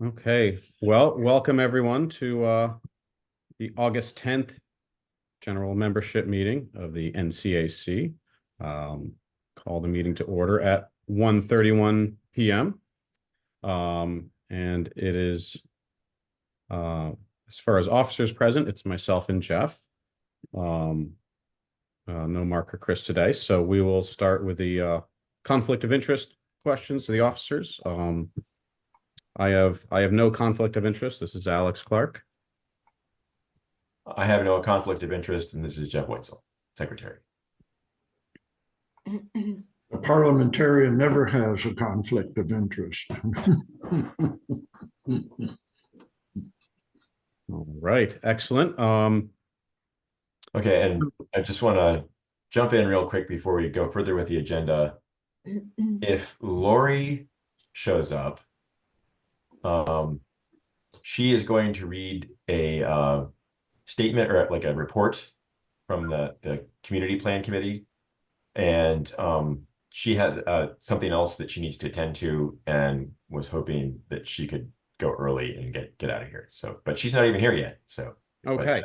Okay, well, welcome everyone to the August 10th general membership meeting of the NCAC. Call the meeting to order at 1:31 p.m. And it is, as far as officers present, it's myself and Jeff. No Mark or Chris today, so we will start with the conflict of interest questions to the officers. I have no conflict of interest. This is Alex Clark. I have no conflict of interest, and this is Jeff Weitzel, Secretary. A parliamentarian never has a conflict of interest. All right, excellent. Okay, and I just want to jump in real quick before we go further with the agenda. If Lori shows up, she is going to read a statement or like a report from the community plan committee, and she has something else that she needs to attend to, and was hoping that she could go early and get out of here. So, but she's not even here yet. So Okay.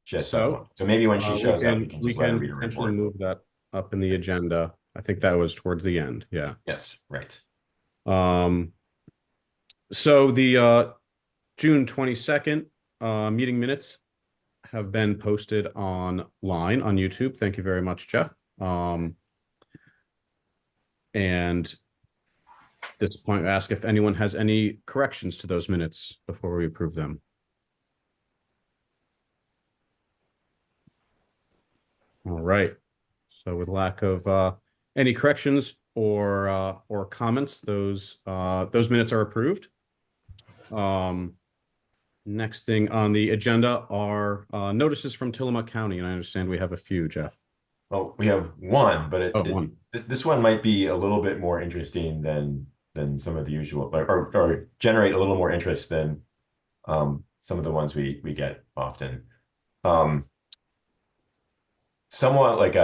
She has So maybe when she shows up, we can potentially move that up in the agenda. I think that was towards the end. Yeah. Yes, right. So the June 22nd meeting minutes have been posted online on YouTube. Thank you very much, Jeff. And at this point, I ask if anyone has any corrections to those minutes before we approve them. All right. So with lack of any corrections or comments, those minutes are approved. Next thing on the agenda are notices from Tillamook County, and I understand we have a few, Jeff. Well, we have one, but one. This one might be a little bit more interesting than some of the usual, or generate a little more interest than some of the ones we get often. Somewhat like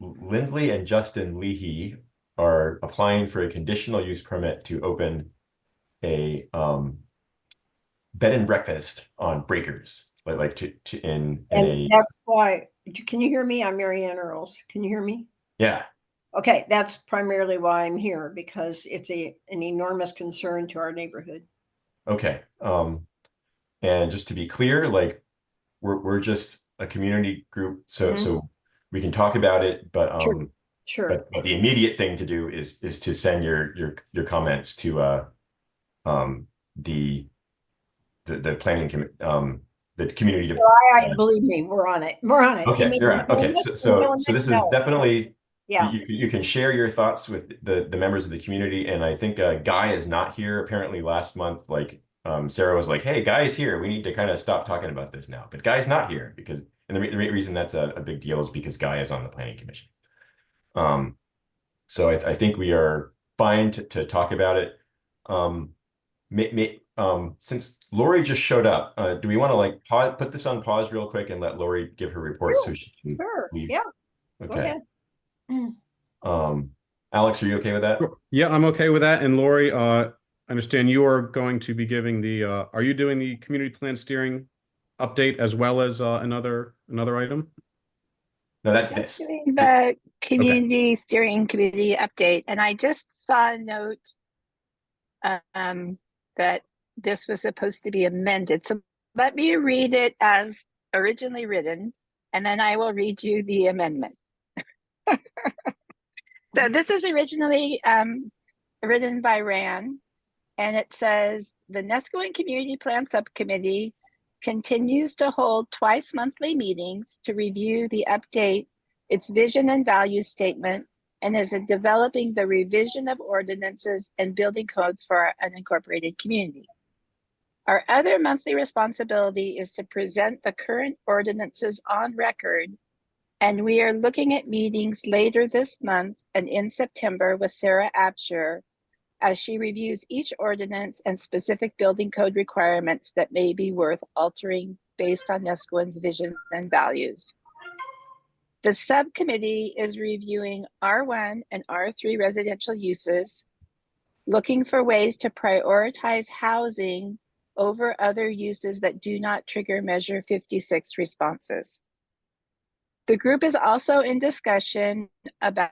Lindley and Justin Leahy are applying for a conditional use permit to open a bed and breakfast on Breakers, and that's why. Can you hear me? I'm Marianne Earls. Can you hear me? Yeah. Okay, that's primarily why I'm here, because it's an enormous concern to our neighborhood. Okay. And just to be clear, like we're just a community group, so we can talk about it, but Sure. But the immediate thing to do is to send your comments to the planning the community. Believe me, we're on it. We're on it. Okay, you're on. Okay, so this is definitely, yeah. You can share your thoughts with the members of the community, and I think Guy is not here. Apparently last month, like Sarah was like, "Hey, Guy's here. We need to kind of stop talking about this now." But Guy's not here because, and the reason that's a big deal is because Guy is on the planning commission. So I think we are fine to talk about it. Since Lori just showed up, do we want to like put this on pause real quick and let Lori give her report? Sure. So she can leave? Yeah. Okay. Alex, are you okay with that? Yeah, I'm okay with that. And Lori, I understand you are going to be giving the are you doing the community plan steering update as well as another item? No, that's this. Doing the community steering committee update, and I just saw a note that this was supposed to be amended. So let me read it as originally written, and then I will read you the amendment. So this was originally written by Ran, and it says the Neskowin Community Plan Subcommittee continues to hold twice monthly meetings to review the update, its vision and value statement, and is developing the revision of ordinances and building codes for our unincorporated community. Our other monthly responsibility is to present the current ordinances on record, and we are looking at meetings later this month and in September with Sarah Absher as she reviews each ordinance and specific building code requirements that may be worth altering based on Neskowin's vision and values. The subcommittee is reviewing R1 and R3 residential uses, looking for ways to prioritize housing over other uses that do not trigger Measure 56 responses. The group is also in discussion about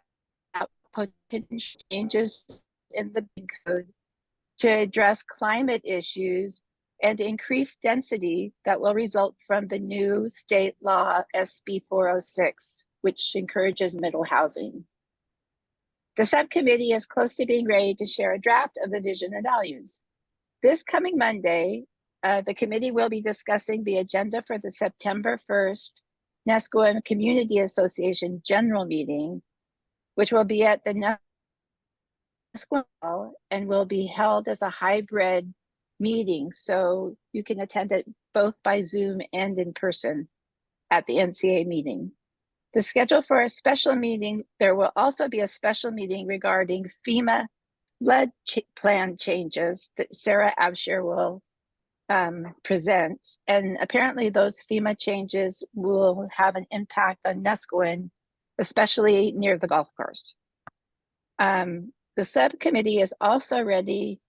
potential changes in the code to address climate issues and increase density that will result from the new state law SB 406, which encourages middle housing. The subcommittee is close to being ready to share a draft of the vision and values. This coming Monday, the committee will be discussing the agenda for the September 1st Nescoin Community Association General Meeting, which will be at the Nescoin Hall and will be held as a hybrid meeting. So you can attend it both by Zoom and in person at the NCA meeting. The schedule for a special meeting, there will also be a special meeting regarding FEMA flood plan changes that Sarah Abshire will present. And apparently those FEMA changes will have an impact on Nescoin, especially near the golf course. The subcommittee is also ready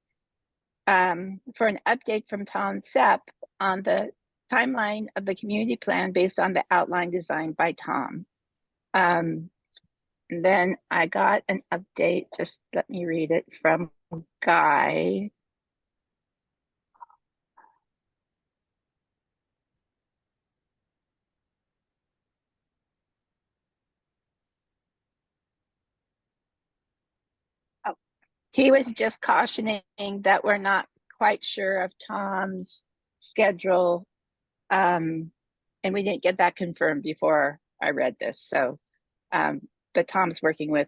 for an update from Tom Sepp on the timeline of the community plan based on the outline designed by Tom. And then I got an update, just let me read it, from Guy. Oh, he was just cautioning that we're not quite sure of Tom's schedule. And we didn't get that confirmed before I read this. So, but Tom's working with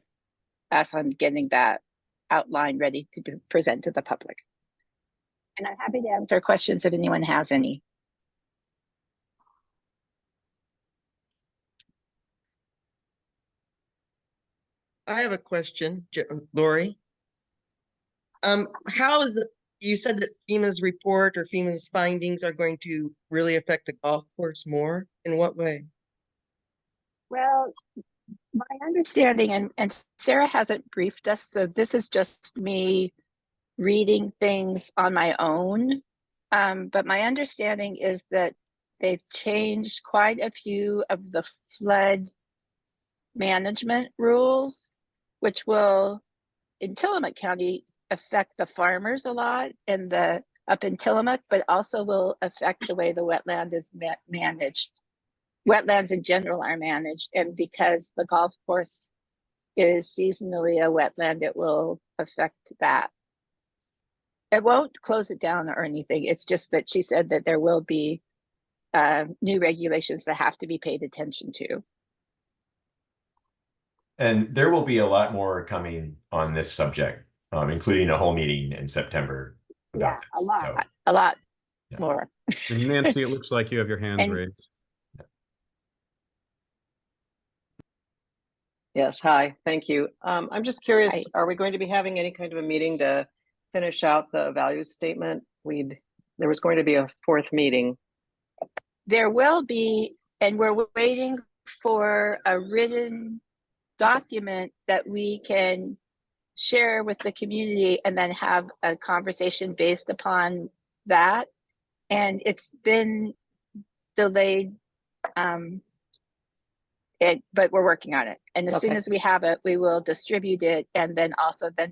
us on getting that outline ready to present to the public. And I'm happy to answer questions if anyone has any. I have a question, Lori. How is you said that FEMA's report or FEMA's findings are going to really affect the golf course more? In what way? Well, my understanding, and Sarah hasn't briefed us, so this is just me reading things on my own. But my understanding is that they've changed quite a few of the flood management rules, which will, in Tillamook County, affect the farmers a lot and up in Tillamook, but also will affect the way the wetland is managed. Wetlands in general are managed, and because the golf course is seasonally a wetland, it will affect that. It won't close it down or anything. It's just that she said that there will be new regulations that have to be paid attention to. And there will be a lot more coming on this subject, including a whole meeting in September. Yeah, This, a lot, so. a lot Yeah. more. And Nancy, it looks like you have your hand And- raised. Yes, hi, thank you. I'm just curious, Hi. are we going to be having any kind of a meeting to finish out the values statement? There was going to be a fourth meeting. There will be, and we're waiting for a written document that we can share with the community and then have a conversation based upon that. And it's been delayed, but we're working on it. And as soon Okay. as we have it, we will distribute it, and then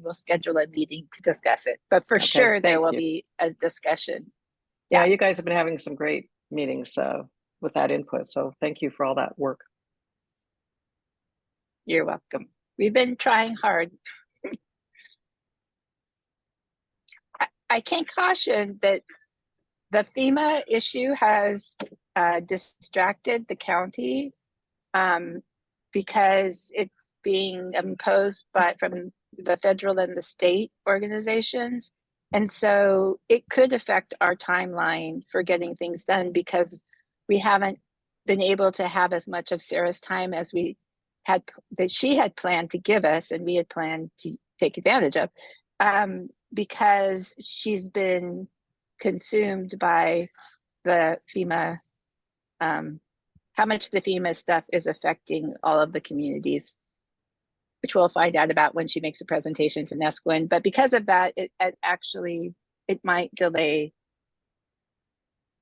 we'll schedule a meeting to discuss it. But for Okay, sure, there thank will you. be a discussion. Yeah, you guys have been having some great meetings with that input, so thank you for all that work. You're welcome. We've been trying hard. I can caution that the FEMA issue has distracted the county because it's being imposed from the federal and the state organizations. And so it could affect our timeline for getting things done because we haven't been able to have as much of Sarah's time as she had planned to give us and we had planned to take advantage of, because she's been consumed by the FEMA, how much the FEMA stuff is affecting all of the communities. which we'll find out about when she makes a presentation to Nesquin. But because of that, it might delay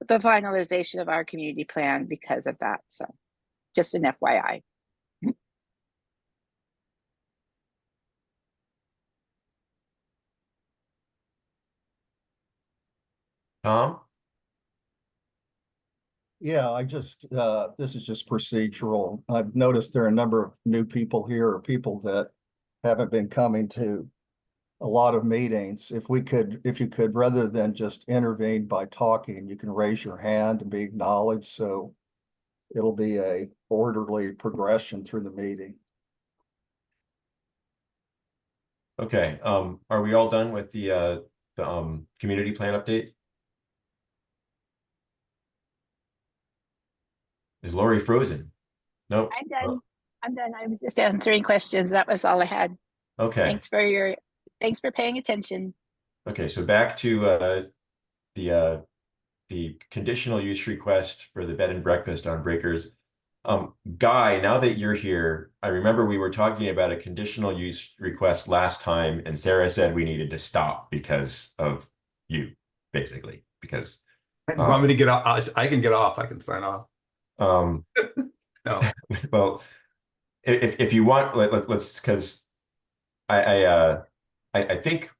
the finalization of our community plan because of that. So just an FYI. Tom? Yeah, this is just procedural. I've noticed there are a number of new people here or people that haven't been coming to a lot of meetings. If you could, rather than just intervene by talking, you can raise your hand and be acknowledged. So it'll be a orderly progression through the meeting. Okay, are we all done with the community plan update? Is Lori frozen? Nope. I'm done. I'm done. I was just answering questions. That was all I had. Okay. Thanks for paying attention. Okay, so back to the conditional use request for the bed and breakfast on Breakers. Guy, now that you're here, I remember we were talking about a conditional use request last time, and Sarah said we needed to stop because of you, basically, because You want me to get off? I can get off. I can sign off. no. Well, if you want, let's, because I think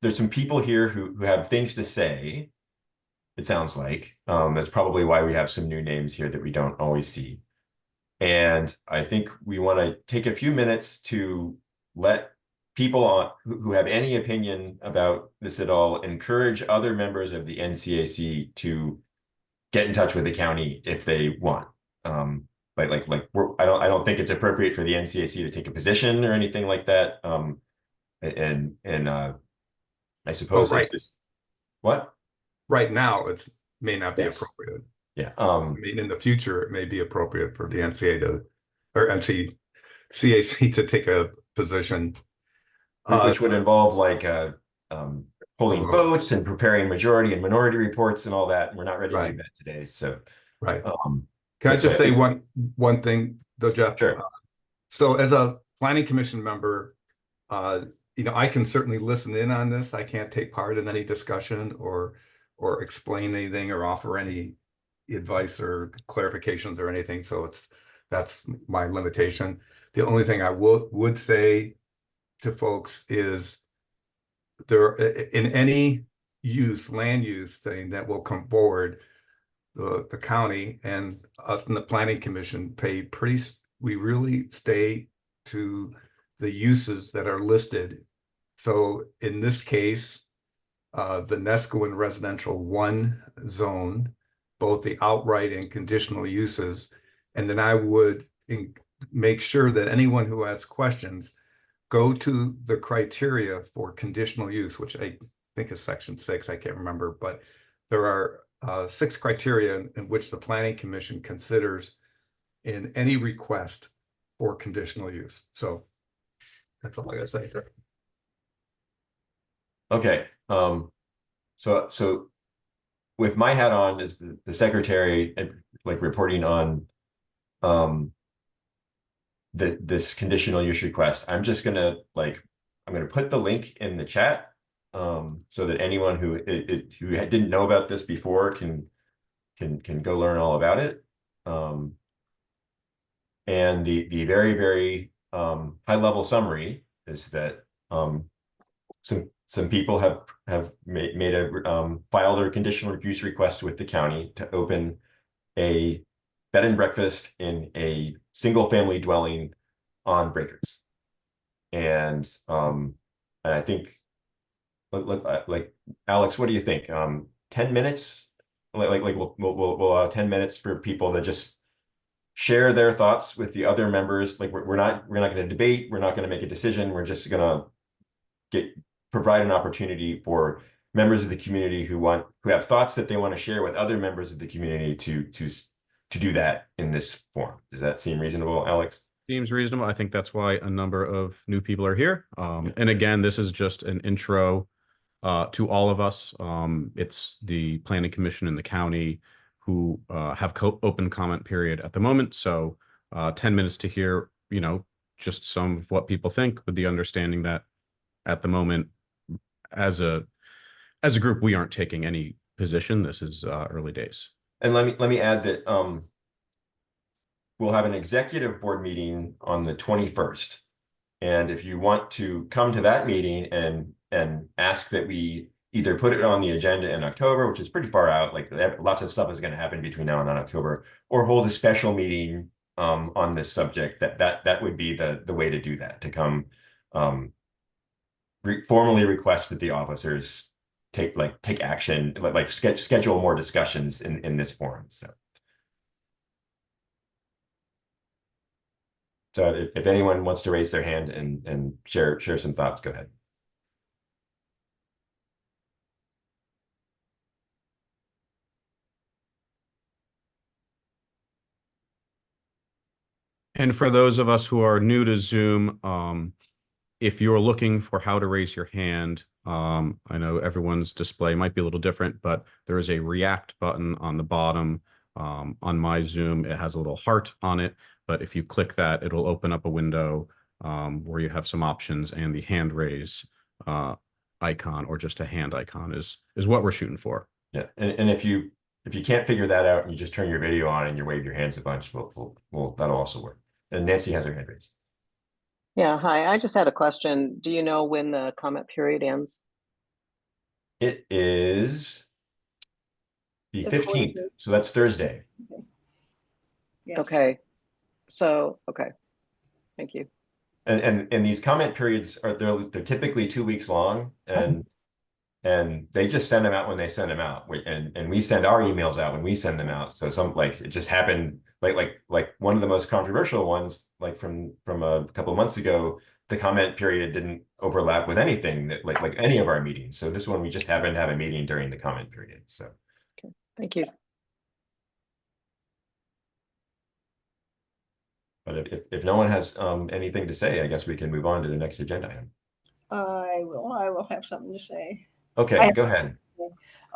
there's some people here who have things to say. It sounds like that's probably why we have some new names here that we don't always see. And I think we want to take a few minutes to let people on who have any opinion about this at all encourage other members of the NCAC to get in touch with the county if they want. I don't think it's appropriate for the NCAC to take a position or anything like that. I suppose right. What? Right now, it may not be Yes. appropriate. Yeah. I mean, in the future, it may be appropriate for the NCAC to take a position, which would involve like polling votes and preparing majority and minority reports and all that. And we're not ready to do that today. So right. Can I just say one thing though, Jeff? Sure. So as a planning commission member, I can certainly listen in on this. I can't take part in any discussion or explain anything or offer any advice or clarifications or anything. So that's my limitation. The only thing I would say to folks is there in any land use thing that will come forward, the county and us in the planning commission we really stay to the uses that are listed. So in this case, the Nesquin residential 1 zone, both the outright and conditional uses. And then I would make sure that anyone who has questions go to the criteria for conditional use, which I think is section 6, I can't remember, but there are 6 criteria in which the planning commission considers in any request for conditional use. So that's all I gotta say. Okay. So with my hat on as the secretary and like reporting on this conditional use request, I'm just gonna I'm gonna put the link in the chat so that anyone who didn't know about this before can go learn all about it. And the very, very high level summary is that some people have filed a conditional use request with the county to open a bed and breakfast in a single family dwelling on Breakers. And I think like Alex, what do you think? 10 minutes? We'll allow 10 minutes for people to just share their thoughts with the other members. Like we're not going to debate, we're not going to make a decision, we're just going to provide an opportunity for members of the community who have thoughts that they want to share with other members of the community to do that in this form. Does that seem reasonable, Alex? Seems reasonable. I think that's why a number of new people are here. And again, this is just an intro to all of us. It's the planning commission and the county who have open comment period at the moment. So 10 minutes to hear, just some of what people think, with the understanding that at the moment, as a group, we aren't taking any position. This is early days. And let me add that we'll have an executive board meeting on the 21st. And if you want to come to that meeting and ask that we either put it on the agenda in October, which is pretty far out, like lots of stuff is going to happen between now and October, or hold a special meeting on this subject, that would be the way to do that, to come formally request that the officers take action, like schedule more discussions in this forum. So if anyone wants to raise their hand and share some thoughts, go ahead. And for those of us who are new to Zoom, if you're looking for how to raise your hand, I know everyone's display might be a little different, but there is a react button on the bottom. On my Zoom, it has a little heart on it, but if you click that, it'll open up a window where you have some options, and the hand raise icon, or just a hand icon, is what we're shooting for. Yeah, and if you can't figure that out and you just turn your video on and you wave your hands a bunch, that'll also work. And Nancy has her hand raised. Yeah, hi. I just had a question. Do you know when the comment period ends? It is the 15th, 14th. so that's Thursday. Yes. Okay. So, okay. Thank you. And these comment periods they're typically 2 weeks long, and they just send them out when they send them out, and we send our emails out when we send them out. So it just happened, like one of the most controversial ones, like from a couple of months ago, the comment period didn't overlap with anything that like any of our meetings. So this one, we just happened to have a meeting during the comment period. So Okay. Thank you. but if no one has anything to say, I guess we can move on to the next agenda item. I will have something to say. Okay, go ahead.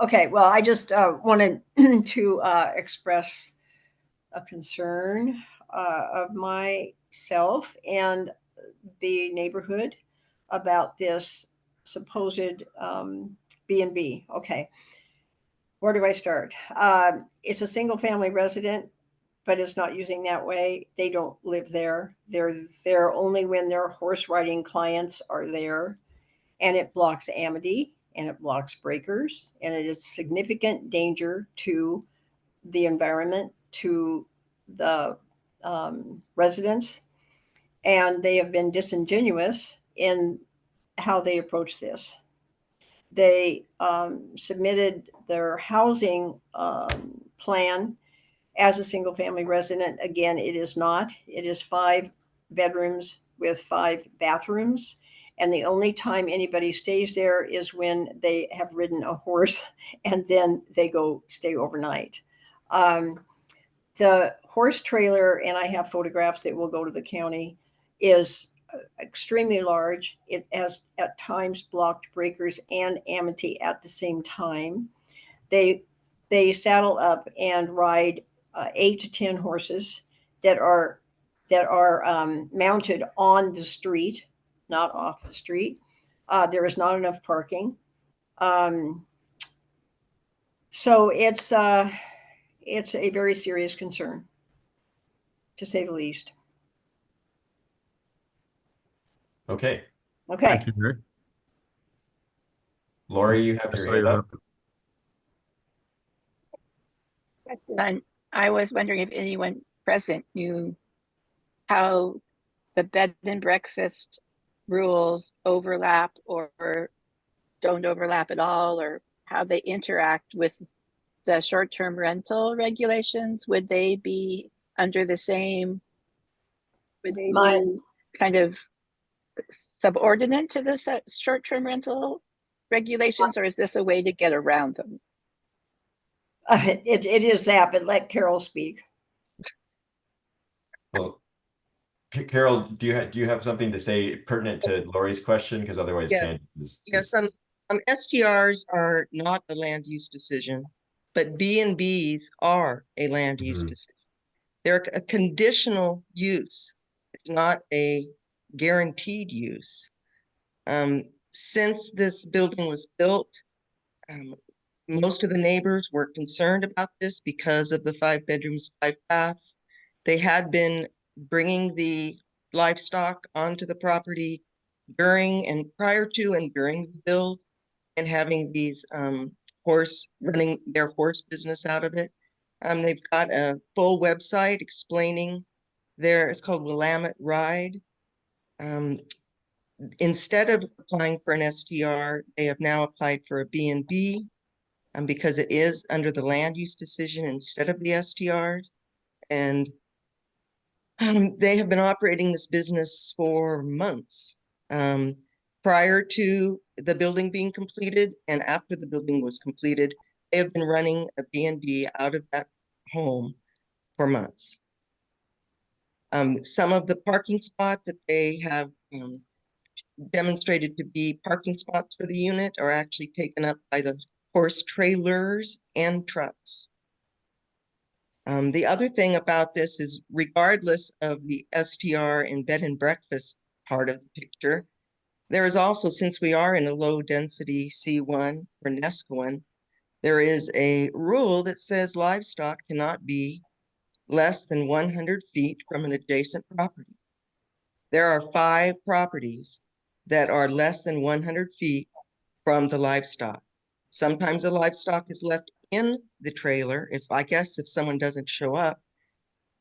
Okay, well, I just wanted to express a concern of myself and the neighborhood about this supposed B&B. Okay, where do I start? It's a single family resident, but it's not using that way. They don't live there. They're there only when their horse riding clients are there, and it blocks Amity, and it blocks breakers, and it is significant danger to the environment, to the residents, and they have been disingenuous in how they approach this. They submitted their housing plan as a single family resident. Again, it is not. It is 5 bedrooms with 5 bathrooms. And the only time anybody stays there is when they have ridden a horse, and then they go stay overnight. The horse trailer, and I have photographs that will go to the county, is extremely large. It has at times blocked breakers and Amity at the same time. They saddle up and ride 8 to 10 horses that are mounted on the street, not off the street. There is not enough parking. So it's a very serious concern, to say the least. Okay, Okay. Thank you, Mary. Lori, you have I your saw hand your up. And I was wondering if anyone present knew how the bed and breakfast rules overlap or don't overlap at all, or how they interact with the short-term rental regulations. Would they be under the same, would they be kind of subordinate to the short-term rental regulations, or is this a way to get around them? It is that, but let Carol speak. Well, Carol, do you have something to say pertinent to Lori's question? Because otherwise, Yeah. Ken is Yes, STRs are not a land use decision, but B&Bs are a land use Mhm. decision. They're a conditional use. not a guaranteed use. Since this building was built, most of the neighbors were concerned about this because of the 5 bedrooms, 5 baths. They had been bringing the livestock onto the property during and prior to and during the build, and having these running their horse business out of it. They've got a full website explaining it's called Willamette Ride. Instead of applying for an STR, they have now applied for a B&B because it is under the land use decision instead of the STRs. And they have been operating this business for months. Prior to the building being completed and after the building was completed, they have been running a B&B out of that home for months. Some of the parking spots that they have demonstrated to be parking spots for the unit are actually taken up by the horse trailers and trucks. The other thing about this is, regardless of the STR and bed and breakfast part of the picture, there is also, since we are in a low density C1 or Nescoin, there is a rule that says livestock cannot be less than 100 feet from an adjacent property. There are 5 properties that are less than 100 feet from the livestock. Sometimes the livestock is left in the trailer, if someone doesn't show up,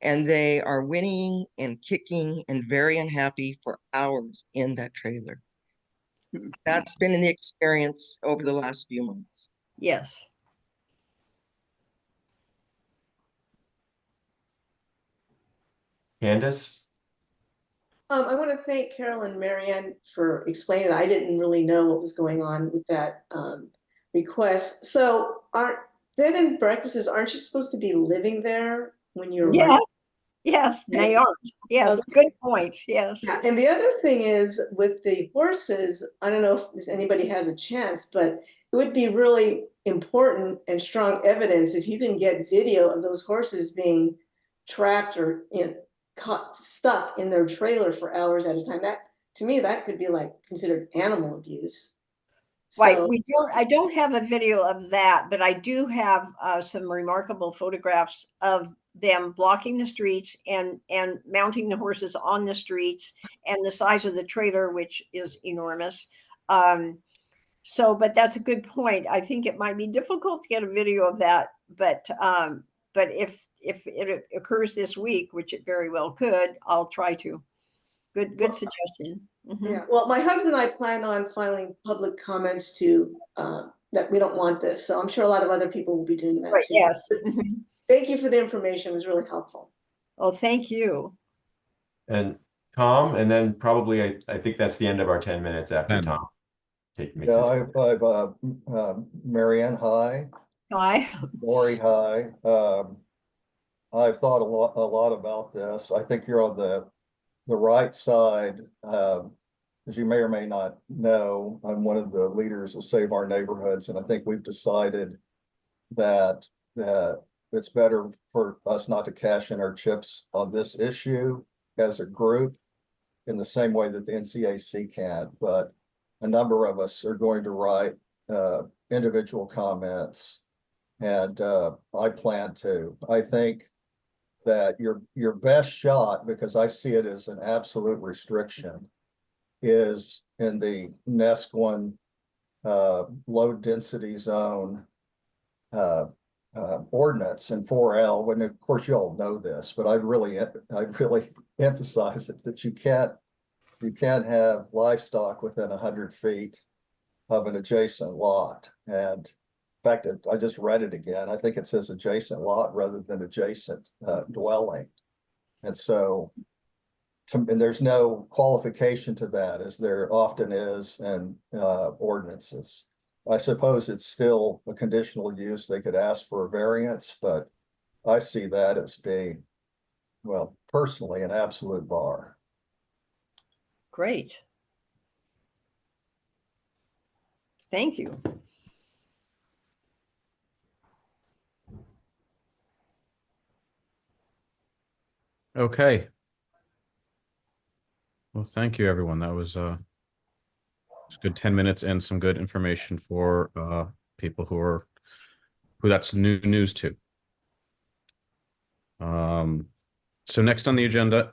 and they are whinnying and kicking and very unhappy for hours in that trailer. That's been in the experience over the last few months. Yes. Candace? I want to thank Carol and Marianne for explaining that. I didn't really know what was going on with that request. So aren't bed and breakfasts, aren't you supposed to be living there when you're Yes. running? Yes, they aren't. Yes, Okay. good point. Yes. Yeah, and the other thing is with the horses, I don't know if anybody has a chance, but it would be really important and strong evidence if you can get video of those horses being trapped or caught stuck in their trailer for hours at a time. That, to me, that could be like considered animal abuse. Right. So, I don't have a video of that, but I do have some remarkable photographs of them blocking the streets and mounting the horses on the streets, and the size of the trailer, which is enormous. But that's a good point. I think it might be difficult to get a video of that, but if it occurs this week, which it very well could, I'll try to. Good suggestion. Mhm. yeah. Well, my husband and I plan on filing public comments to that we don't want this. So I'm sure a lot of other people will be doing that Right, too. yes. Mhm. Thank you for the information. It was really helpful. Oh, thank you. And Tom, and then probably I think that's the end of our 10 minutes after 10. Tom. Makes Yeah, his- Marianne, hi. Hi. Lori, hi. I've thought a lot about this. I think you're on the right side. As you may or may not know, I'm one of the leaders of Save Our Neighborhoods, and I think we've decided that it's better for us not to cash in our chips on this issue as a group in the same way that the NCAC can, but a number of us are going to write individual comments, and I plan to. I think that your best shot, because I see it as an absolute restriction, is in the Nescoin low density zone ordinance in 4L. When of course you all know this, but I'd really emphasize it that you can't have livestock within 100 feet of an adjacent lot. And in fact, I just read it again. I think it says adjacent lot rather than adjacent dwelling. And so, and there's no qualification to that, as there often is in ordinances. I suppose it's still a conditional use. They could ask for a variance, but I see that as being, well, personally, an absolute bar. Great. Thank you. Okay. Well, thank you, everyone. That was a good 10 minutes and some good information for people who that's new news to. So next on the agenda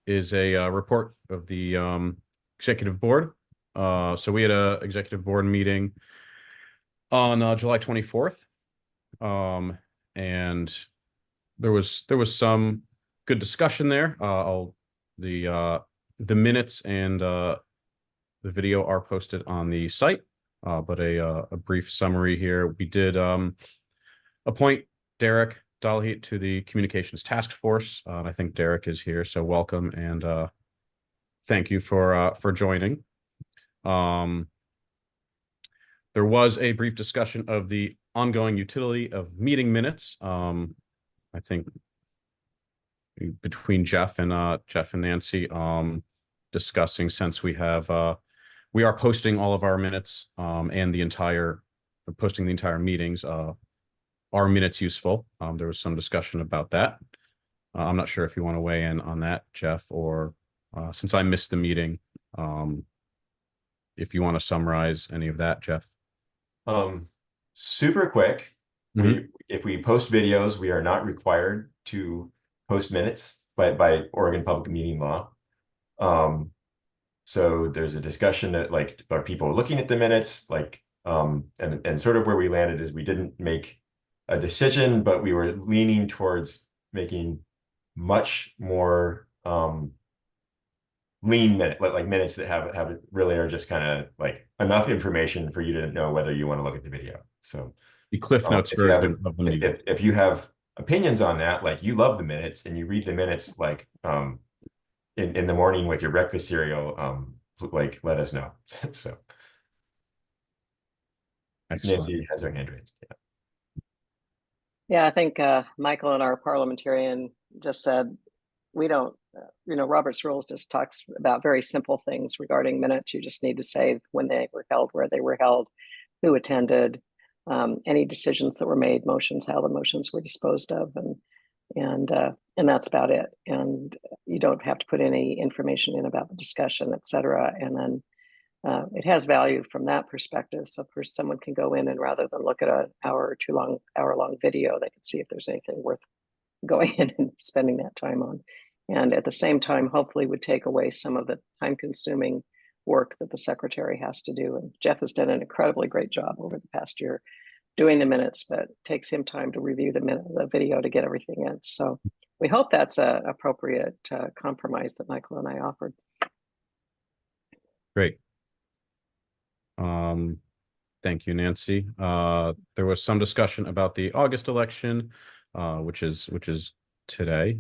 is a report of the executive board. So we had a executive board meeting on July 24th. And there was some good discussion there. The minutes and the video are posted on the site, but a brief summary here. We did appoint Derek Dalheat to the communications task force. I think Derek is here, so welcome and thank you for joining. There was a brief discussion of the ongoing utility of meeting minutes. I think between Jeff and Nancy, discussing, since we are posting all of our minutes and posting the entire meetings. Are minutes useful? There was some discussion about that. I'm not sure if you want to weigh in on that, Jeff, or since I missed the meeting, if you want to summarize any of that, Jeff. Super quick. If we post videos, we are not required to post minutes by Oregon Public Meeting Law. So there's a discussion that, like, are people looking at the minutes? Like, and sort of where we landed is we didn't make a decision, but we were leaning towards making much more lean like minutes that have really are just kind of like enough information for you to know whether you want to look at the video. So the Cliff Notes version of the meeting. If you have opinions on that, like you love the minutes and you read the minutes like in the morning with your breakfast cereal, like let us know. So Nancy has her hand raised. Yeah, I think Michael and our parliamentarian just said we don't, Robert's rules just talks about very simple things regarding minutes. You just need to say when they were held, where they were held, who attended, any decisions that were made, motions, how the motions were disposed of, and that's about it. And you don't have to put any information in about the discussion, et cetera. And then it has value from that perspective. So first, someone can go in and rather than look at an hour long video, they can see if there's anything worth going in and spending that time on. And at the same time, hopefully would take away some of the time consuming work that the secretary has to do. And Jeff has done an incredibly great job over the past year doing the minutes, but it takes him time to review the video to get everything in. So we hope that's a appropriate compromise that Michael and I offered. Great. Thank you, Nancy. There was some discussion about the August election, which is today,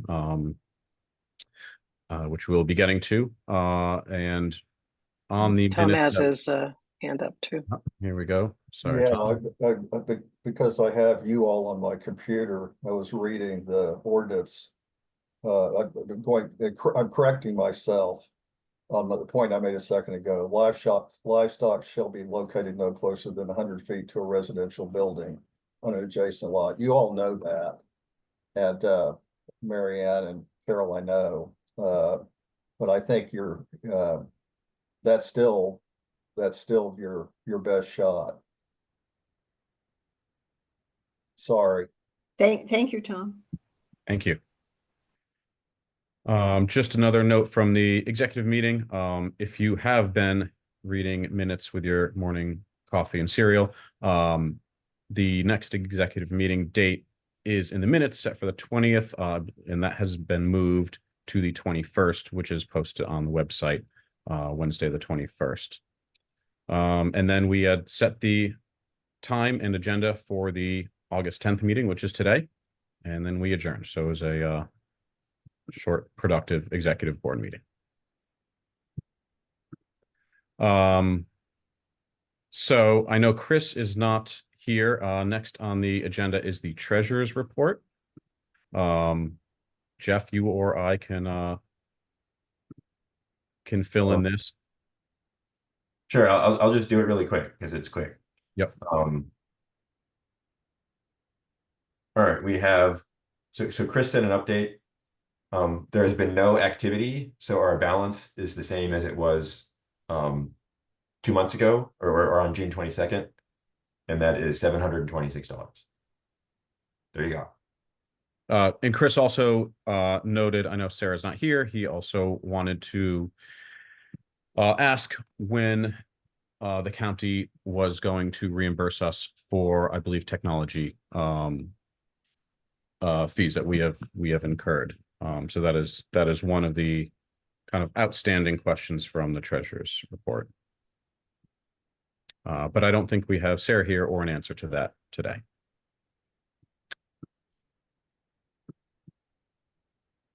which we'll be getting to. And on the Tom minutes has his hand up too. Here we go. Sorry. Yeah, Tom. because I have you all on my computer, I was reading the ordinance. I'm correcting myself on the point I made a second ago. Livestock shall be located no closer than 100 feet to a residential building on an adjacent lot. You all know that. And Marianne and Carol, I know. But I think that's still your best shot. Sorry. Thank you, Tom. Thank you. Just another note from the executive meeting. If you have been reading minutes with your morning coffee and cereal, the next executive meeting date is in the minutes set for the 20th, and that has been moved to the 21st, which is posted on the website Wednesday the 21st. And then we had set the time and agenda for the August 10th meeting, which is today, and then we adjourned. So it was a short, productive executive board meeting. So I know Chris is not here. Next on the agenda is the treasurer's report. Jeff, you or I can fill in this. Sure, I'll just do it really quick because it's quick. Yep. All right, we have so Chris sent an update There has been no activity, so our balance is the same as it was 2 months ago or on June 22nd, and that is $726. There you go. And Chris also noted, I know Sarah's not here, he also wanted to ask when the county was going to reimburse us for, I believe, technology fees that we have incurred. So that is one of the kind of outstanding questions from the treasurer's report. But I don't think we have Sarah here or an answer to that today.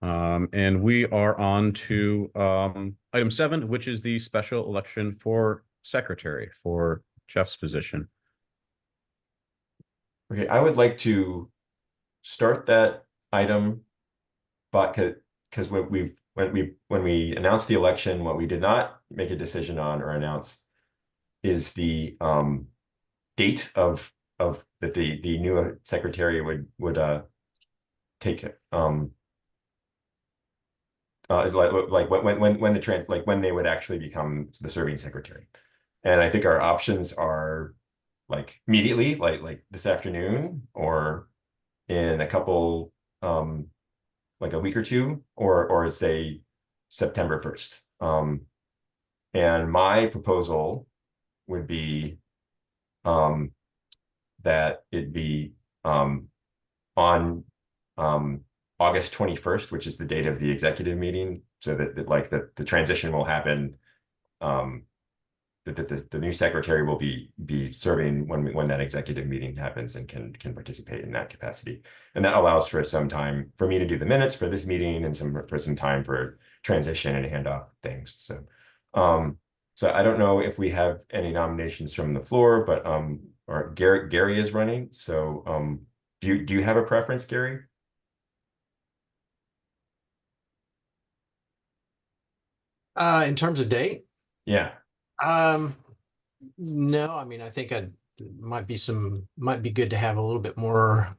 And we are on to item 7, which is the special election for secretary for Jeff's position. Okay, I would like to start that item, but because when we announced the election, what we did not make a decision on or announce is the date of that the new secretary would take like when they would actually become the serving secretary. And I think our options are like immediately, like this afternoon, or in a couple like a week or two, or say September 1st. And my proposal would be that it be on August 21st, which is the date of the executive meeting, so that like the transition will happen, that the new secretary will be serving when that executive meeting happens and can participate in that capacity. And that allows for some time for me to do the minutes for this meeting and for some time for transition and handoff things. So so I don't know if we have any nominations from the floor, but or Gary is running. So do you have a preference, Gary? In terms of date? Yeah. No, I mean, I think might be good to have a little bit more,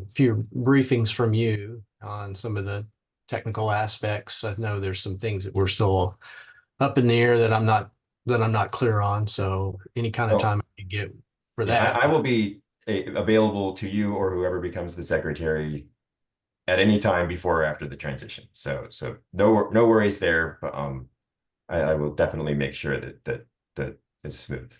few briefings from you on some of the technical aspects. I know there's some things that we're still up in the air that I'm not clear on. So any kind of time I can get for that. I will be available to you or whoever becomes the secretary at any time before or after the transition. So no worries there. But I will definitely make sure that it's smooth.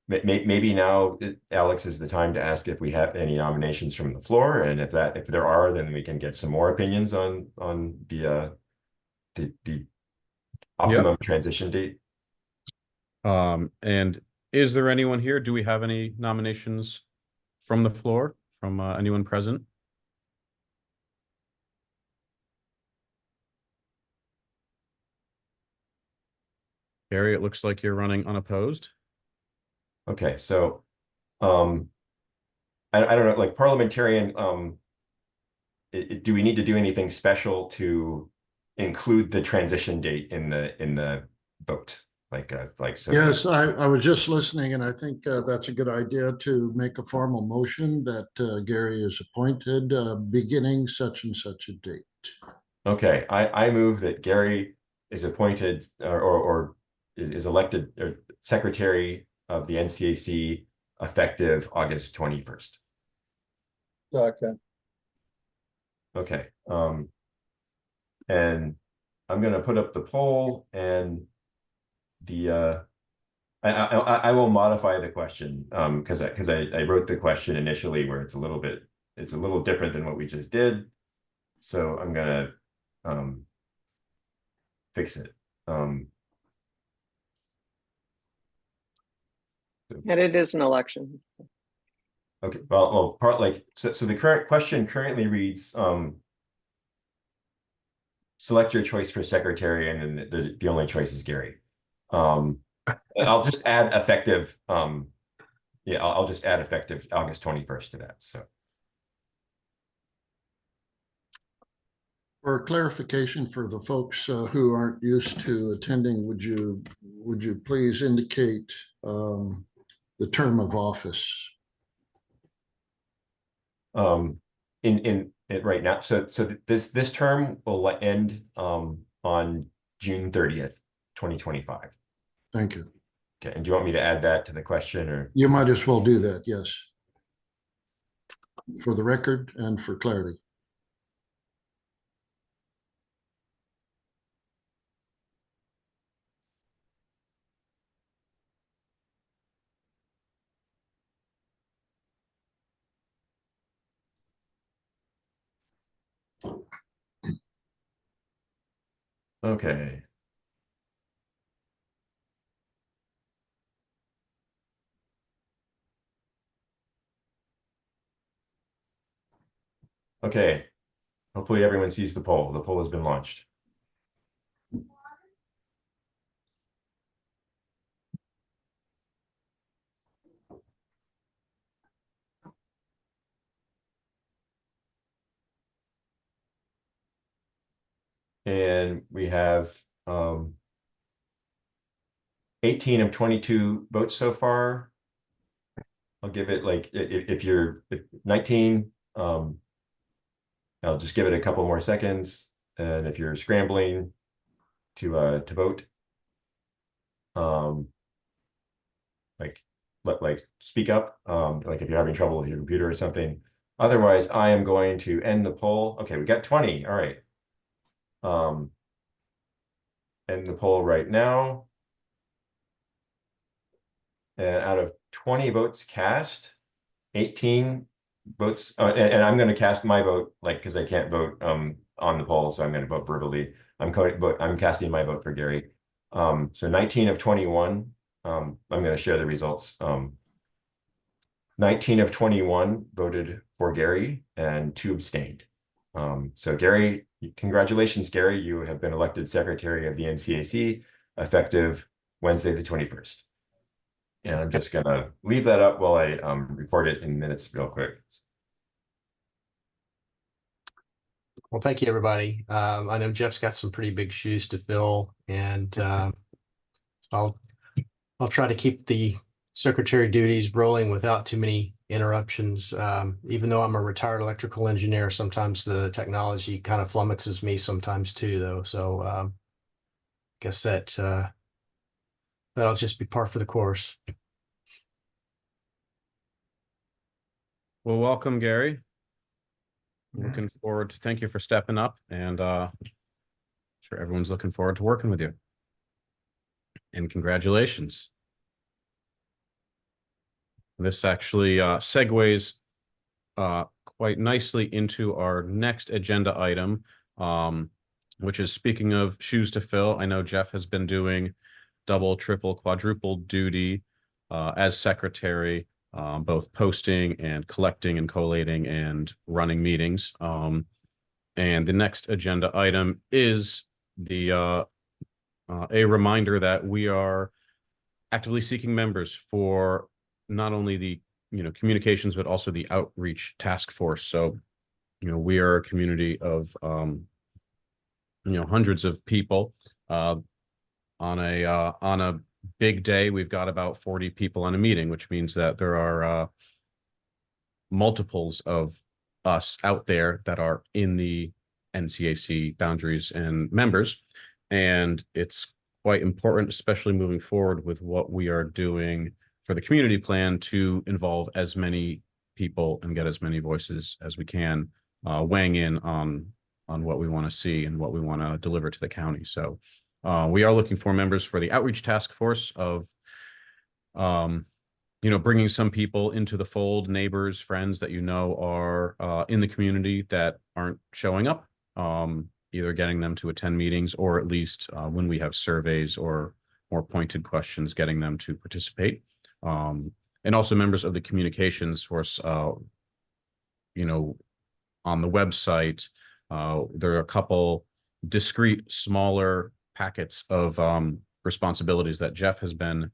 Maybe now, Alex, is the time to ask if we have any nominations from the floor, and if there are, then we can get some more opinions on the optimum transition date. And is there anyone here? Do we have any nominations from the floor, from anyone present? Gary, it looks like you're running unopposed. Okay, so I don't know, like parliamentarian, do we need to do anything special to include the transition date in the vote? So Yes, I was just listening, and I think that's a good idea to make a formal motion that Gary is appointed beginning such and such a date. Okay, I move that Gary is appointed or is elected secretary of the NCAC effective August 21st. Okay. Okay. And I'm going to put up the poll, and I will modify the question because I wrote the question initially where it's a little different than what we just did. So I'm gonna fix it. And it is an election. Okay, well, so the current question currently reads, select your choice for secretary, and then the only choice is Gary. I'll just add effective, I'll just add effective August 21st to that, so. For clarification for the folks who aren't used to attending, would you please indicate the term of office? In it right now. So this term will end on June 30th, 2025. Thank you. Okay, and do you want me to add that to the question, or? You might as well do that, yes. For the record and for clarity. Okay. Okay. Hopefully everyone sees the poll. The poll has been launched. And we have 18 of 22 votes so far. I'll give it like if you're 19, I'll just give it a couple more seconds. And if you're scrambling to vote, like speak up, like if you're having trouble with your computer or something. Otherwise, I am going to end the poll. Okay, we got 20. All right. End the poll right now. And out of 20 votes cast, 18 votes, and I'm going to cast my vote, like, because I can't vote on the poll, so I'm going to vote verbally. I'm casting my vote for Gary. So 19 of 21. I'm going to share the results. 19 of 21 voted for Gary and 2 abstained. So Gary, congratulations, Gary. You have been elected Secretary of the NCAC effective Wednesday, the 21st. And I'm just going to leave that up while I record it in minutes real quick. Well, thank you, everybody. I know Jeff's got some pretty big shoes to fill, and I'll try to keep the secretary duties rolling without too many interruptions. Even though I'm a retired electrical engineer, sometimes the technology kind of flummoxes me sometimes too, though. So I guess that'll just be par for the course. Well, welcome, Gary. Looking forward to, thank you for stepping up, and sure everyone's looking forward to working with you. And congratulations. This actually segues quite nicely into our next agenda item, which is, speaking of shoes to fill. I know Jeff has been doing double, triple, quadruple duty as secretary, both posting and collecting and collating and running meetings. And the next agenda item is a reminder that we are actively seeking members for not only the communications, but also the outreach task force. So we are a community of hundreds of people. On a big day, we've got about 40 people on a meeting, which means that there are multiples of us out there that are in the NCAC boundaries and members. And it's quite important, especially moving forward with what we are doing for the community plan, to involve as many people and get as many voices as we can weighing in on what we want to see and what we want to deliver to the county. So we are looking for members for the outreach task force of, bringing some people into the fold, neighbors, friends that are in the community that aren't showing up, either getting them to attend meetings, or at least when we have surveys or more pointed questions, getting them to participate. And also members of the communications force, on the website, there are a couple discrete, smaller packets of responsibilities that Jeff has been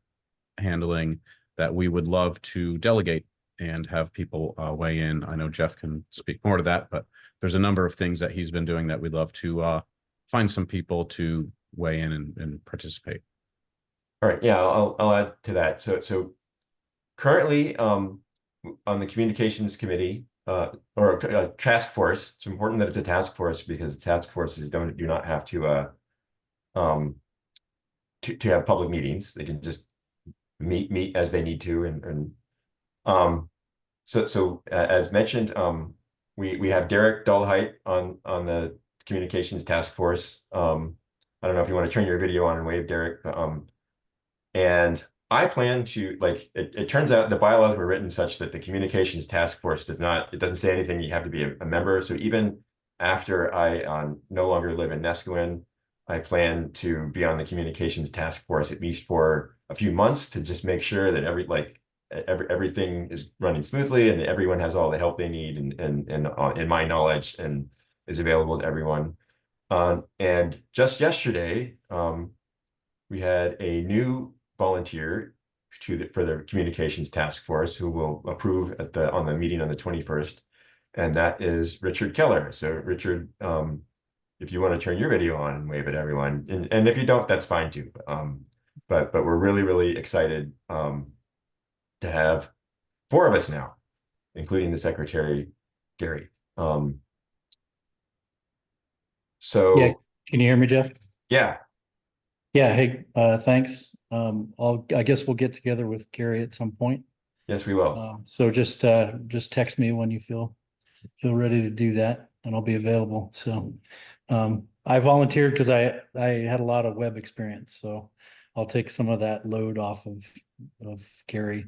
handling that we would love to delegate and have people weigh in. I know Jeff can speak more to that, but there's a number of things that he's been doing that we'd love to find some people to weigh in and participate. All right, yeah, I'll add to that. So currently, on the communications committee, or a task force. It's important that it's a task force because task forces do not have to have public meetings. They can just meet as they need to, so as mentioned, we have Derek Dullheit on the communications task force. I don't know if you want to turn your video on and wave, Derek, and I plan to, like, it turns out the bylaws were written such that the communications task force it doesn't say anything, you have to be a member. So even after I no longer live in Neskowin, I plan to be on the communications task force at least for a few months to just make sure that everything is running smoothly and everyone has all the help they need and in my knowledge and is available to everyone. And just yesterday, we had a new volunteer for the communications task force who will approve on the meeting on the 21st, and that is Richard Keller. So Richard, if you want to turn your video on and wave at everyone, and if you don't, that's fine too. But we're really excited to have 4 of us now, including the secretary, Gary. So yeah, can you hear me, Jeff? yeah. Yeah, hey, thanks. I guess we'll get together with Gary at some point. Yes, we will. So just text me when you feel ready to do that, and I'll be available. So I volunteered because I had a lot of web experience, so I'll take some of that load off of Gary.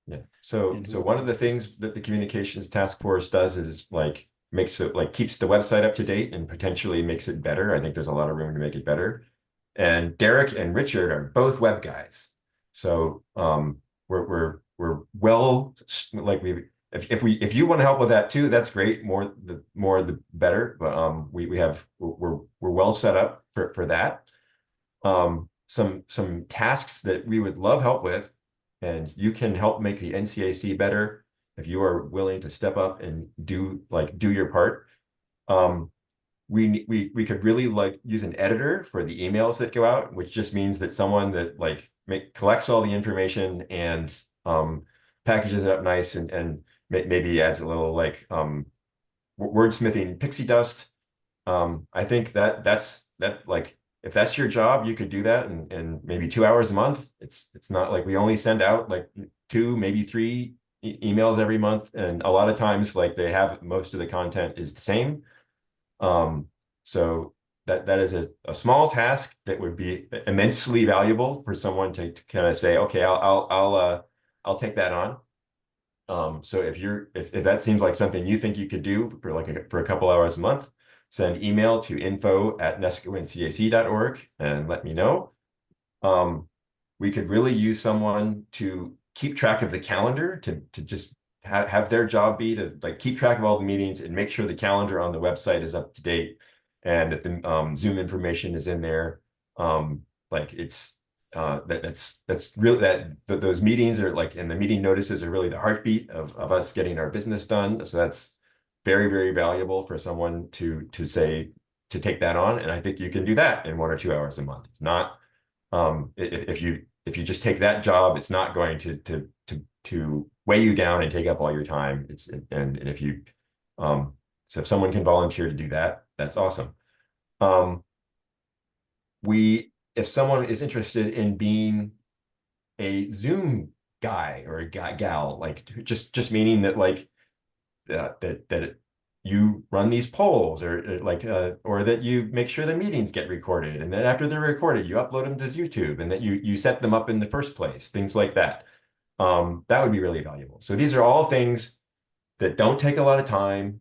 Yeah. So one of the things that the communications task force does is like keeps the website up to date and potentially makes it better. I think there's a lot of room to make it better. And Derek and Richard are both web guys. So we're well, like if you want to help with that too, that's great. More the better. But we're well set up for that. Some tasks that we would love help with, and you can help make the NCAC better if you are willing to step up and do your part. We could really use an editor for the emails that go out, which just means that someone that collects all the information and packages it up nice and maybe adds a little wordsmithing pixie dust. I think that's if that's your job, you could do that in maybe 2 hours a month. It's not like we only send out 2, maybe 3 emails every month, and a lot of times they have most of the content is the same. So that is a small task that would be immensely valuable for someone to kind of say, okay, I'll take that on. So if that seems like something you think you could do for a couple hours a month, send email to info@neskowincac.org and let me know. We could really use someone to keep track of the calendar, to just have their job be to keep track of all the meetings and make sure the calendar on the website is up to date and that the Zoom information is in there. That's really those meetings are and the meeting notices are really the heartbeat of us getting our business done. So that's very valuable for someone to take that on, and I think you can do that in 1 or 2 hours a month. It's not if you just take that job, it's not going to weigh you down and take up all your time. And if you so if someone can volunteer to do that, that's awesome. If someone is interested in being a Zoom guy or a gal, just meaning that that you run these polls or that you make sure the meetings get recorded, and then after they're recorded, you upload them to YouTube, and that you set them up in the first place, things like that. That would be really valuable. So these are all things that don't take a lot of time.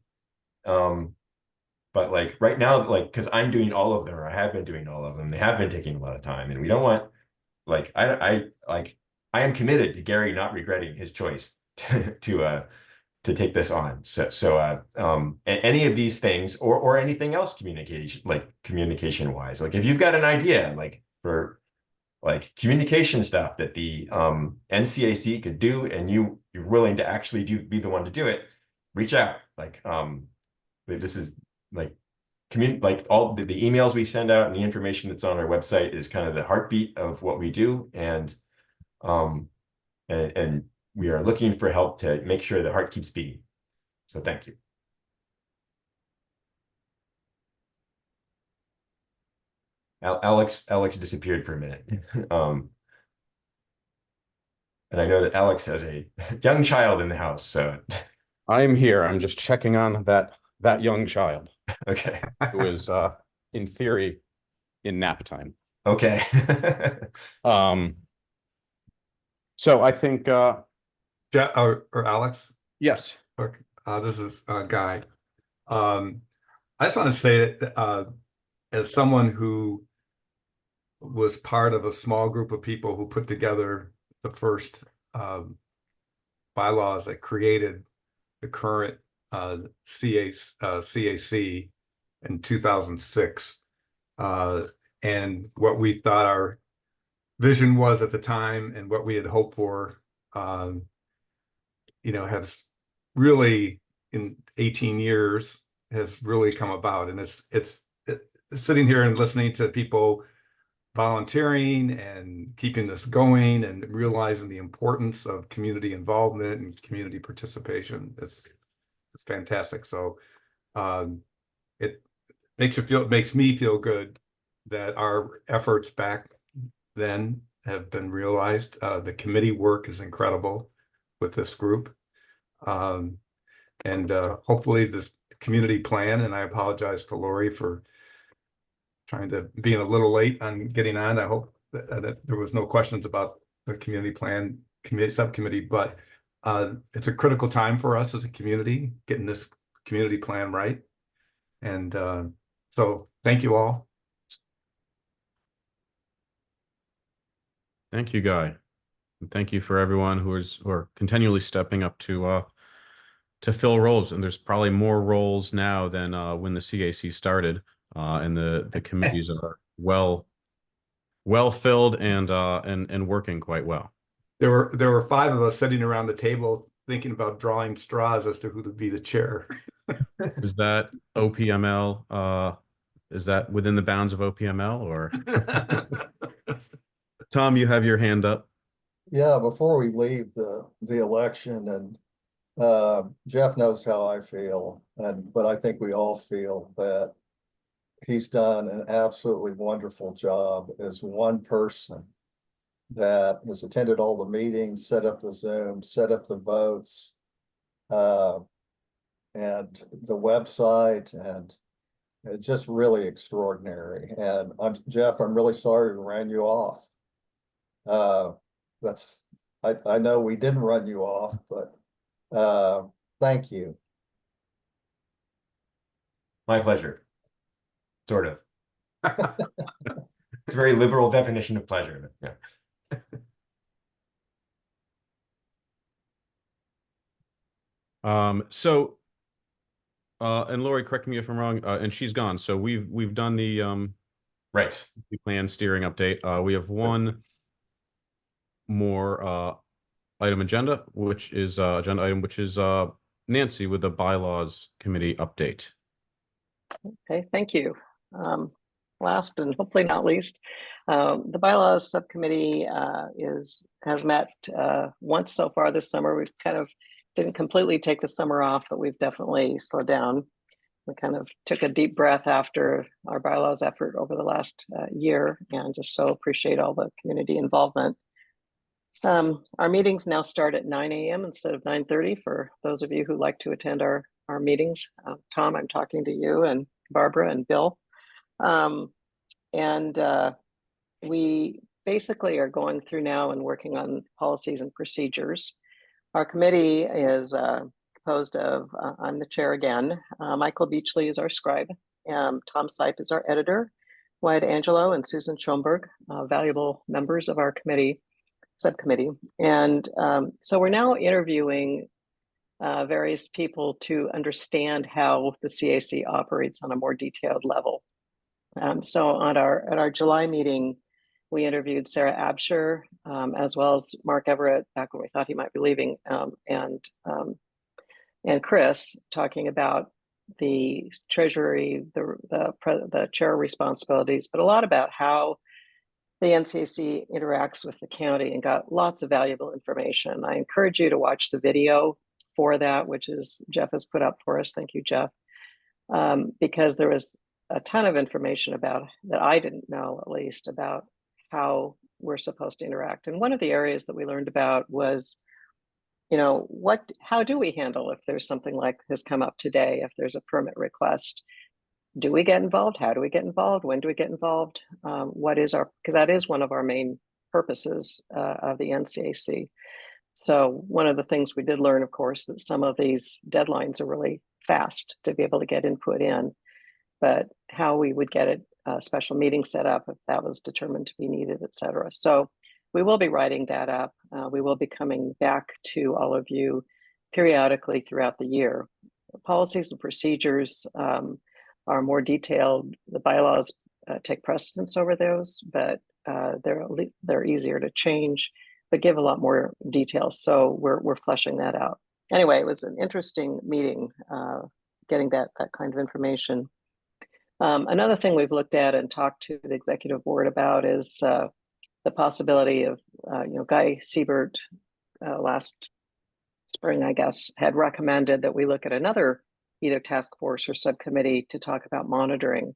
But right now, because I'm doing all of them, or I have been doing all of them, they have been taking a lot of time, and we don't want, I am committed to Gary not regretting his choice to take this on. So any of these things or anything else communication wise, if you've got an idea for communication stuff that the NCAC could do, and you're willing to actually be the one to do it, reach out. This is all the emails we send out and the information that's on our website is kind of the heartbeat of what we do, and we are looking for help to make sure the heart keeps beating. So thank you. Alex disappeared for a minute. And I know that Alex has a young child in the house, so I'm here. I'm just checking on that young child okay. who is in theory in nap time. Okay. So I think Or Alex, yes. or, this is Guy. I just want to say that as someone who was part of a small group of people who put together the first bylaws that created the current CAC in 2006, and what we thought our vision was at the time and what we had hoped for, has really in 18 years has really come about. And it's sitting here and listening to people volunteering and keeping this going and realizing the importance of community involvement and community participation. It's fantastic. So it makes me feel good that our efforts back then have been realized. The committee work is incredible with this group. And hopefully this community plan, and I apologize to Lori for being a little late on getting on. I hope that there was no questions about the community plan subcommittee, but it's a critical time for us as a community, getting this community plan right. And so thank you all. Thank you, Guy. And thank you for everyone who are continually stepping up to fill roles. And there's probably more roles now than when the CAC started. And the committees are well filled and working quite well. There were 5 of us sitting around the table thinking about drawing straws as to who would be the chair. Is that OPML? Is that within the bounds of OPML or? Tom, you have your hand up. Yeah, before we leave the election, and Jeff knows how I feel, but I think we all feel that he's done an absolutely wonderful job as one person that has attended all the meetings, set up the Zoom, set up the votes, and the website, and it's just really extraordinary. And Jeff, I'm really sorry we ran you off. I know we didn't run you off, but thank you. My pleasure. Sort of. It's a very liberal definition of pleasure. Yeah. And Lori, correct me if I'm wrong, and she's gone. So we've done the right plan steering update. We have one more item agenda, which is agenda item, which is Nancy with the bylaws committee update. Okay, thank you. Last and hopefully not least, the bylaws subcommittee has met once so far this summer. We've kind of didn't completely take the summer off, but we've definitely slowed down. We kind of took a deep breath after our bylaws effort over the last year, and just so appreciate all the community involvement. Our meetings now start at 9 a.m. instead of 9:30 for those of you who like to attend our meetings. Tom, I'm talking to you, and Barbara and Bill. We basically are going through now and working on policies and procedures. Our committee is composed of, I'm the chair again, Michael Beachley is our scribe, Tom Sipe is our editor, Wyatt Angelo and Susan Schoenberg, valuable members of our subcommittee. And so we're now interviewing various people to understand how the CAC operates on a more detailed level. So at our July meeting, we interviewed Sarah Absher, as well as Mark Everett, back when we thought he might be leaving, and Chris, talking about the treasury, the chair responsibilities, but a lot about how the NCAC interacts with the county, and got lots of valuable information. I encourage you to watch the video for that, which is Jeff has put up for us. Thank you, Jeff. Because there was a ton of information about that I didn't know, at least, about how we're supposed to interact. And one of the areas that we learned about was, how do we handle if there's something like has come up today, if there's a permit request? Do we get involved? How do we get involved? When do we get involved? Because that is one of our main purposes of the NCAC. So one of the things we did learn, of course, that some of these deadlines are really fast to be able to get input in, but how we would get a special meeting set up if that was determined to be needed, et cetera. So we will be writing that up. We will be coming back to all of you periodically throughout the year. Policies and procedures are more detailed. The bylaws take precedence over those, but they're easier to change, but give a lot more details. So we're fleshing that out. Anyway, it was an interesting meeting, getting that kind of information. Another thing we've looked at and talked to the executive board about is the possibility of, Guy Siebert last spring, I guess, had recommended that we look at another either task force or subcommittee to talk about monitoring.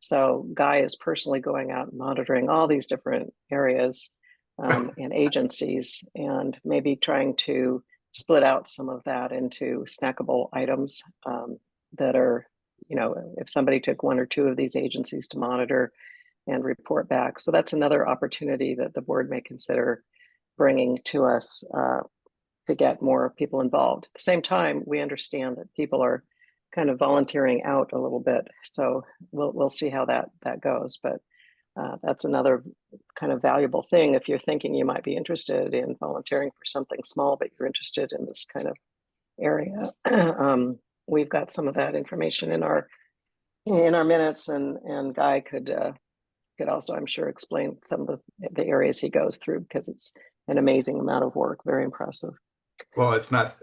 So Guy is personally going out and monitoring all these different areas and agencies, and maybe trying to split out some of that into snackable items that are, if somebody took one or two of these agencies to monitor and report back. So that's another opportunity that the board may consider bringing to us to get more people involved. At the same time, we understand that people are kind of volunteering out a little bit. So we'll see how that goes. But that's another kind of valuable thing if you're thinking you might be interested in volunteering for something small, but you're interested in this kind of area. We've got some of that information in our minutes, and Guy could also, I'm sure, explain some of the areas he goes through, because it's an amazing amount of work, very impressive. Well, it's not,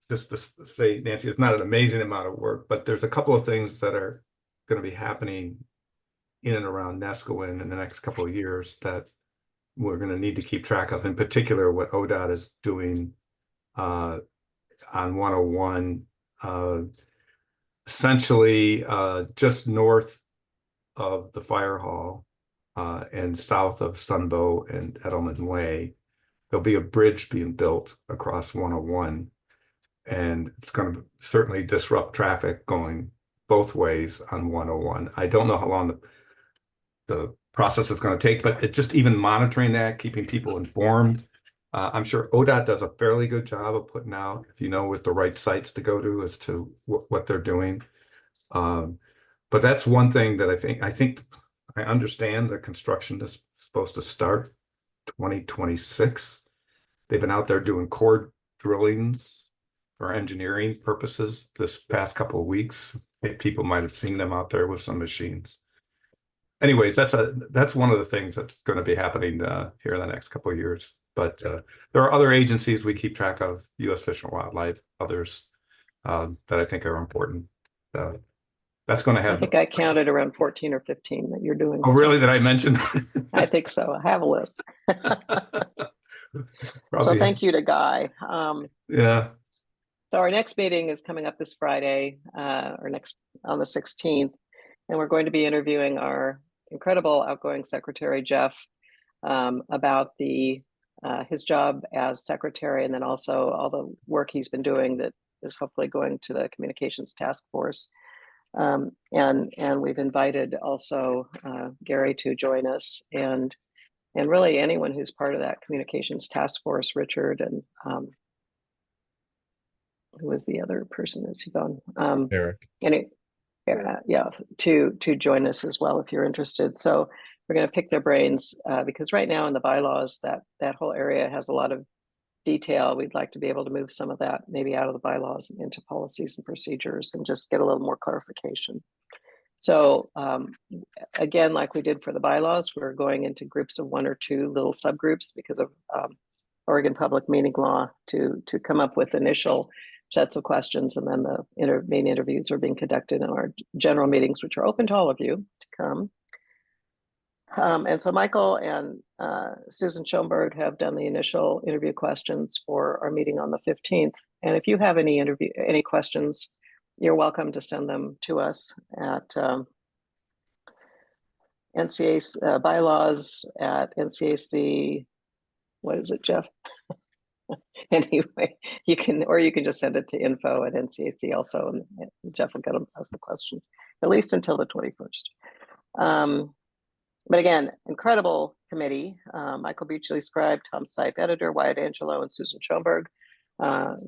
just to say, Nancy, it's not an amazing amount of work, but there's a couple of things that are going to be happening in and around Neskowin in the next couple of years that we're going to need to keep track of. In particular, what ODOT is doing on 101, essentially just north of the fire hall and south of Sunbow and Edelman Way. There'll be a bridge being built across 101, and it's going to certainly disrupt traffic going both ways on 101. I don't know how long the process is going to take, but it just even monitoring that, keeping people informed. I'm sure ODOT does a fairly good job of putting out, if you know, with the right sites to go to as to what they're doing. But that's one thing that I think I understand the construction is supposed to start 2026. They've been out there doing core drillings for engineering purposes this past couple of weeks. People might have seen them out there with some machines. Anyways, that's one of the things that's going to be happening here in the next couple of years. But there are other agencies we keep track of, U.S. Fish and Wildlife, others that I think are important. That's going to have. I think I counted around 14 or 15 that you're doing. Oh, really? Did I mention? I think so. I have a list. Probably. So thank you to Guy. Yeah. So our next meeting is coming up this Friday, or next on the 16th, and we're going to be interviewing our incredible outgoing secretary, Jeff, about his job as secretary, and then also all the work he's been doing that is hopefully going to the communications task force. And we've invited also Gary to join us, and really anyone who's part of that communications task force, Richard, and who was the other person? Is he gone? Eric. Yeah, to join us as well if you're interested. So we're going to pick their brains because right now in the bylaws that whole area has a lot of detail. We'd like to be able to move some of that maybe out of the bylaws into policies and procedures and just get a little more clarification. So again, like we did for the bylaws, we're going into groups of 1 or 2 little subgroups because of Oregon Public Meeting Law to come up with initial sets of questions, and then the main interviews are being conducted in our general meetings, which are open to all of you to come. And so Michael and Susan Schoenberg have done the initial interview questions for our meeting on the 15th, And if you have any questions, you're welcome to send them to us at NCAC bylaws at NCAC. What is it, Jeff? Anyway, you can just send it to info@NCAC also, and Jeff will get them, ask the questions, at least until the 21st. But again, incredible committee. Michael Beachley, scribe, Tom Sipe, editor, Wyatt Angelo, and Susan Schoenberg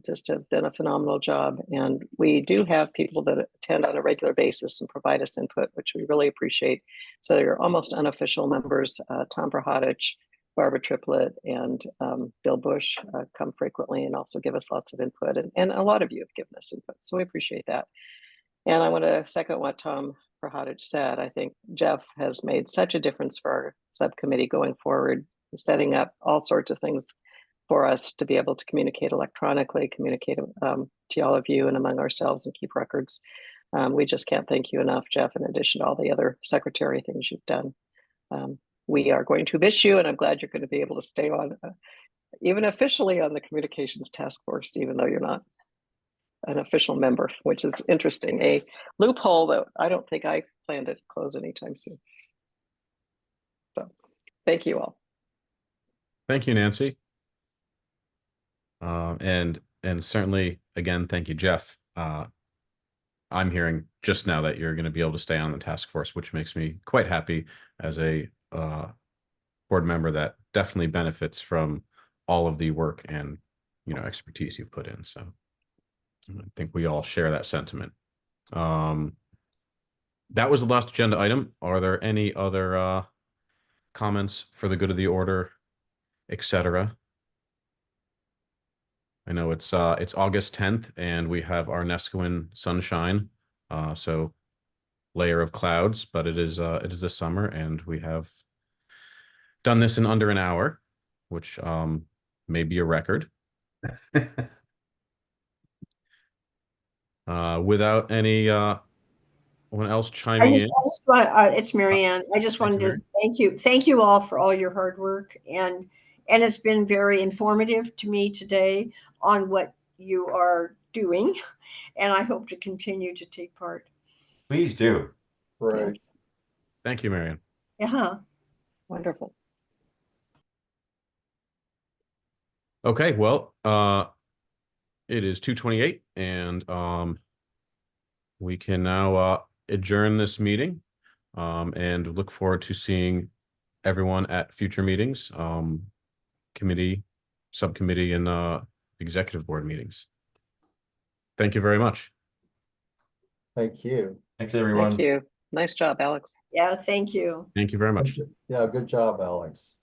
just have done a phenomenal job. And we do have people that attend on a regular basis and provide us input, which we really appreciate. So they're almost unofficial members. Tom Brahadich, Barbara Triplett, and Bill Bush come frequently and also give us lots of input. And a lot of you have given us input, so we appreciate that. And I want to second what Tom Brahadich said. I think Jeff has made such a difference for our subcommittee going forward, setting up all sorts of things for us to be able to communicate electronically, communicate to all of you and among ourselves and keep records. We just can't thank you enough, Jeff, in addition to all the other secretary things you've done. We are going to miss you, and I'm glad you're going to be able to stay on, even officially on the communications task force, even though you're not an official member, which is interesting. A loophole that I don't think I plan to close anytime soon. So thank you all. Thank you, Nancy. And certainly, again, thank you, Jeff. I'm hearing just now that you're going to be able to stay on the task force, which makes me quite happy as a board member that definitely benefits from all of the work and, expertise you've put in. So I think we all share that sentiment. That was the last agenda item. Are there any other comments for the good of the order, etc.? I know it's August 10th and we have our Neskowin sunshine. So layer of clouds, but it is the summer and we have done this in under an hour, which may be a record. Without anyone else chiming in. It's Marianne. I just wanted to thank you all for all your hard work, and it's been very informative to me today on what you are doing, and I hope to continue to take part. Please do. Right. Thank you, Marianne. Yeah. Wonderful. Okay, well, it is 2:28 and we can now adjourn this meeting and look forward to seeing everyone at future meetings, committee, subcommittee, and executive board meetings. Thank you very much. Thank you. Thanks, everyone. Thank you. Nice job, Alex. Yeah, thank you. Thank you very much. Yeah, good job, Alex.